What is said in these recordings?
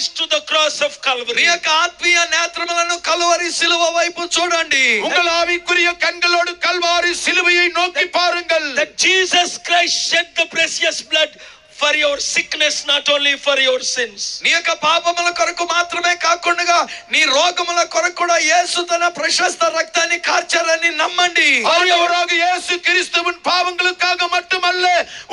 eyes to the cross of Calvary. మీ యొక్క ఆత్మీయ నేత్రములను Calvary సిలువ వైపు చూడండి. உங்கள் ஆவிக்குரிய கண்களோடு கல்வாரி சிலுவையை நோக்கி பாருங்கள். That Jesus Christ shed the precious blood for your sickness, not only for your sins. నీ యొక్క పాపముల కొరకు మాత్రమే కాకుండా నీ రోగముల కొరకు కూడా యేసు తన ప్రశస్త రక్తాన్ని కార్చారని నమ్మండి. ஆண்டவராக இயேசு கிறிஸ்துவின் பாவங்களுக்காக மட்டுமல்ல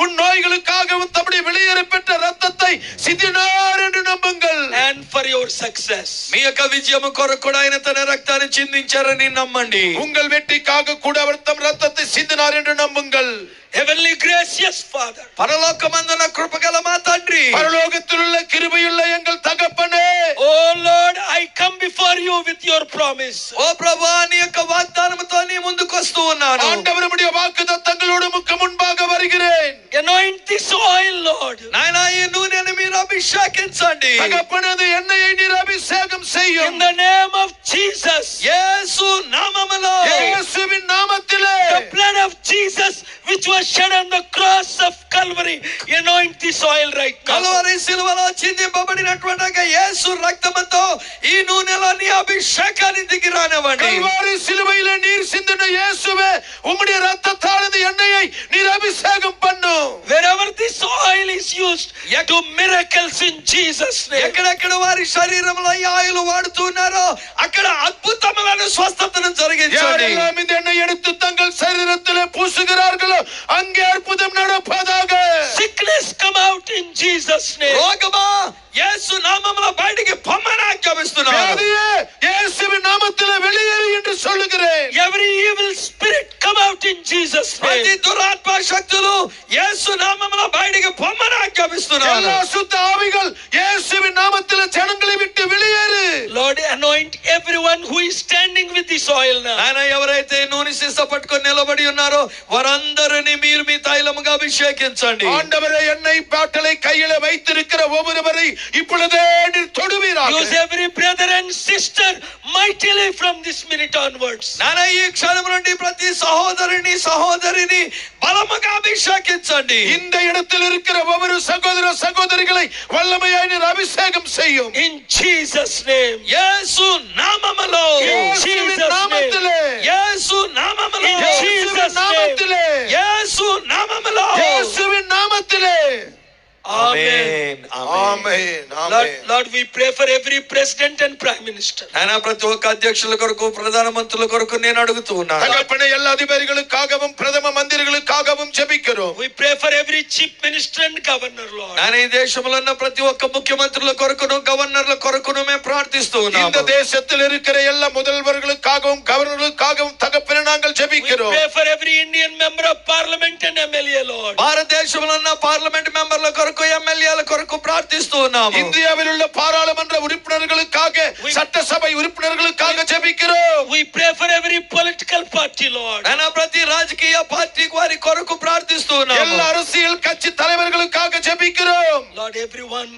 உன் நோய்களுக்காகவும் தம்முடைய வெளியேறப்பட்ட இரத்தத்தை சிந்தினார் என்று நம்புங்கள். And for your success. మీ యొక్క విజయము కొరకు కూడా ఆయన తన రక్తాన్ని చిందించారని నమ్మండి. உங்கள் வெற்றிக்காக கூட அவர் தம் இரத்தத்தை சிந்தினார் என்று நம்புங்கள். Heavenly gracious Father, పరలోకమందున కృపగల మా తండ్రి, பரலோகத்திலுள்ள கிருபையுள்ள எங்கள் தகப்பனே, oh Lord, I come before you with your promise. ఓ ప్రభువా నీ యొక్క వాగ్దానముతో నీ ముందుకు వస్తూ ఉన్నాను. ஆண்டவருடைய வாக்குத்தத்தங்களோடு உமக்கு முன்பாக வருகிறேன். Anoint this oil, Lord. నాయనా ఈ నూనెను మీరు అభిషేకించండి. தகப்பனே இந்த எண்ணெயை நீர் அபிஷேகம் செய்யும். In the name of Jesus. యేసు నామములో, இயேசுவின் நாமத்திலே The blood of Jesus which was shed on the cross of Calvary. Anoint this oil right now. Calvary సిలువలో చిందింపబడినటువంటి యేసు రక్తముతో ఈ నూనెలో నీ అభిషేకాన్ని దిగి రానివ్వండి. கல்வாரி சிலுவையிலே நீர் சிந்தின இயேசுவே உம்முடைய இரத்தத்தால் இந்த எண்ணெயை நீர் அபிஷேகம் பண்ணு. Wherever this oil is used, do miracles in Jesus' name. ఎక్కడెక్కడ వారి శరీరంలో ఈ ఆయిల్ వాడుతున్నారో అక్కడ అద్భుతమైన స్వస్థతను జరిగించండి. யாரெல்லாம் இந்த எண்ணெய் எடுத்து தங்கள் சரீரத்திலே பூசுகிறார்களோ அங்கே அற்புதம் நடப்பதாக. Sickness come out in Jesus' name. రోగమా యేసు నామములో బయటికి పొమ్మని ఆజ్ఞాపిస్తున్నాను. வியாதியே இயேசுவின் நாமத்திலே வெளியேறு என்று சொல்லுகிறேன். Every evil spirit come out in Jesus' ప్రతి name. దురాత్మ శక్తులు యేసు నామములో బయటికి పొమ్మని ఆజ్ఞాపిస్తున్నాను. எல்லா சுத்த ஆவிகள் இயேசுவின் நாமத்திலே ஜனங்களை விட்டு வெளியேறு. Lord, anoint everyone who is standing with this oil now. ఆయన ఎవరైతే నూనె సీస పట్టుకొని నిలబడి ఉన్నారో వారందరినీ మీరు మీ తైలముగా అభిషేకించండి. ஆண்டவரே எண்ணெய் பாட்டலை கையில வைத்திருக்கிற ஒவ்வொருவரை இப்பொழுதே நீர் தொடுவீராக. Use every brother and sister mightily from this minute onwards. నాన్న ఈ క్షణం నుండి ప్రతి సహోదరిని బలముగా అభిషేకించండి. இந்த இடத்தில் இருக்கிற ஒவ்வொரு சகோதர சகோதரிகளை வல்லமையாய் நீர் அபிஷேகம் செய்யும். In Jesus' name. యేసు నామములో, இயேசுவின் நாமத்திலே, యేసు నామములో, In Jesus' name. நாமத்திலே, యేసు నామములో. இயேசுவின் நாமத்திலே. Amen. Amen. Lord, we pray for every president and prime minister. ఆయన ప్రతి ఒక్క అధ్యక్షుల కొరకు ప్రధానమంత్రుల కొరకు నేను అడుగుతూ ఉన్నాను. தகப்பனே எல்லா அதிபதிகளுக்காகவும் பிரதம மந்திரிகளுக்காகவும் ஜெபிக்கிறோம். We pray for every chief minister and governor, Lord. ఆయన ఈ దేశంలో ఉన్న ప్రతి ఒక్క ముఖ్యమంత్రుల కొరకును గవర్నర్ల కొరకును మేము ప్రార్థిస్తూ ఉన్నాము. இந்த தேசத்தில் இருக்கிற எல்லா முதல்வர்களுக்காகவும் கவர்னர்களுக்காகவும் தகப்பனே நாங்கள் We ஜெபிக்கிறோம். pray for every Indian member of parliament and MLA, Lord. భారతదేశంలో ఉన్న పార్లమెంట్ మెంబర్ల కొరకు ఎమ్మెల్యేల కొరకు ప్రార్థిస్తూ ఉన్నాము. இந்தியாவில் உள்ள பாராளுமன்ற உறுப்பினர்களுக்காக சட்டசபை உறுப்பினர்களுக்காக ஜெபிக்கிறோம். We pray for every political party, Lord. ఆయన ప్రతి రాజకీయ పార్టీ వారి కొరకు ప్రార్థిస్తూ ఉన్నాము. எல்லா அரசியல் கட்சி தலைவர்களுக்காக ஜெபிக்கிறோம். Lord, everyone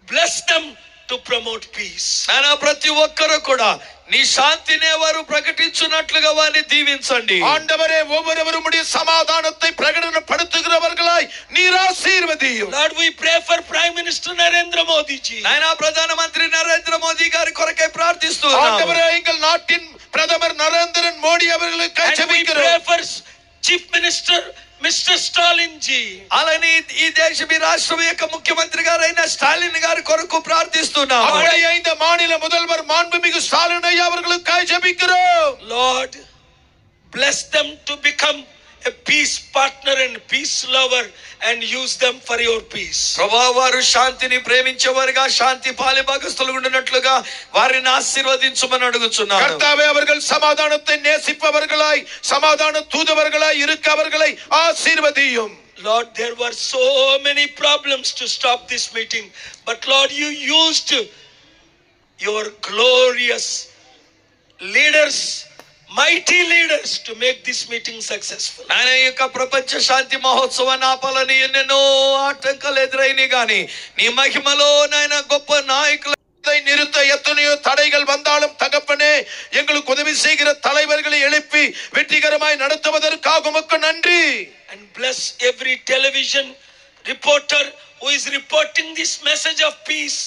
bless them to promote peace. ఆయన ప్రతి ఒక్కరు కూడా నీ శాంతినే వారు ప్రకటించున్నట్లుగా వారిని దీవించండి. ஆண்டவரே ஒவ்வொருவரும் உம்முடைய சமாதானத்தை பிரகடனப்படுத்துகிறவர்களாய் நீர் ஆசீர்வதியும். Lord, we pray for Prime Minister Narendra Modi ji. ఆయన ప్రధానమంత్రి నరేంద్ర మోదీ గారి కొరకై ప్రార్థిస్తూ ఉన్నాము. ஆண்டவரே எங்கள் நாட்டின் பிரதமர் நரேந்திரன் மோடி அவர்களுக்காக And we ஜெபிக்கிறோம். pray for Chief Minister Mr. Stalin ji. అలానే ఈ దేశం ఈ రాష్ట్రం యొక్క ముఖ్యమంత్రి గారైన స్టాలిన్ గారి కొరకు ప్రార్థిస్తున్నాము. அவருடைய இந்த மாநில முதல்வர் மாண்புமிகு ஸ்டாலின் ஐயா அவர்களுக்காக ஜெபிக்கிறோம். Lord, bless them to become a peace partner and peace lover and use them for your peace. ప్రభువా వారు శాంతిని ప్రేమించేవారుగా శాంతి పాలిభాగస్తులుగా ఉండినట్లుగా వారిని ఆశీర్వదించమని అడుగుచున్నాను. கர்த்தாவே அவர்கள் சமாதானத்தை நேசிப்பவர்களாய் சமாதான தூதுவர்களாய் இருக்க அவர்களை ஆசீர்வதியும். Lord, there were so many problems to stop this meeting, but Lord, you used your glorious leaders, mighty leaders to make this meeting successful. ఆయన యొక్క ప్రపంచ శాంతి మహోత్సవాన్ని ఆపాలని ఎన్నెన్నో ఆటంకాలు ఎదురైనవి గాని నీ మహిమలో నాయన గొప్ప నాయకులు நிறுத்த எத்தனையோ தடைகள் வந்தாலும் தகப்பனே எங்களுக்கு உதவி செய்கிற தலைவர்களை எழுப்பி வெற்றிகரமாய் நடத்துவதற்காக உமக்கு நன்றி. And bless every television reporter who is reporting this message of peace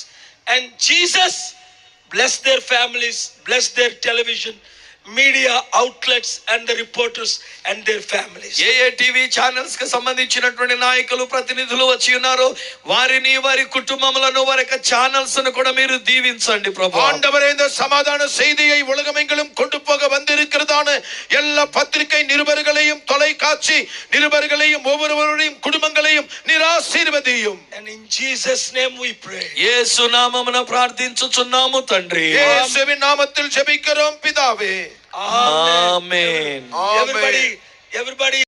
And Jesus bless their families, bless their television, media outlets and the reporters and their families. A TV channels కి సంబంధించినటువంటి నాయకులు ప్రతినిధులు వచ్చి ఉన్నారు, వారిని వారి కుటుంబములను వారి యొక్క ఛానల్స్ ను కూడా మీరు దీవించండి ప్రభు. ஆண்டவரே, இந்த சமாதான செய்தியை உலகமெங்கிலும் கொண்டு போக வந்திருக்கிறதான எல்லா பத்திரிகை நிருபர்களையும் தொலைக்காட்சி நிருபர்களையும் ஒவ்வொருவருடையும் குடும்பங்களையும் நீர் ஆசீர்வதியும். And in Jesus name we pray. యేసు నామమున ప్రార్థించుచున్నాము తండ్రి. இயேசுவின் நாமத்தில் ஜெபிக்கிறோம் பிதாவே. Amen. ఆమేన్. Everybody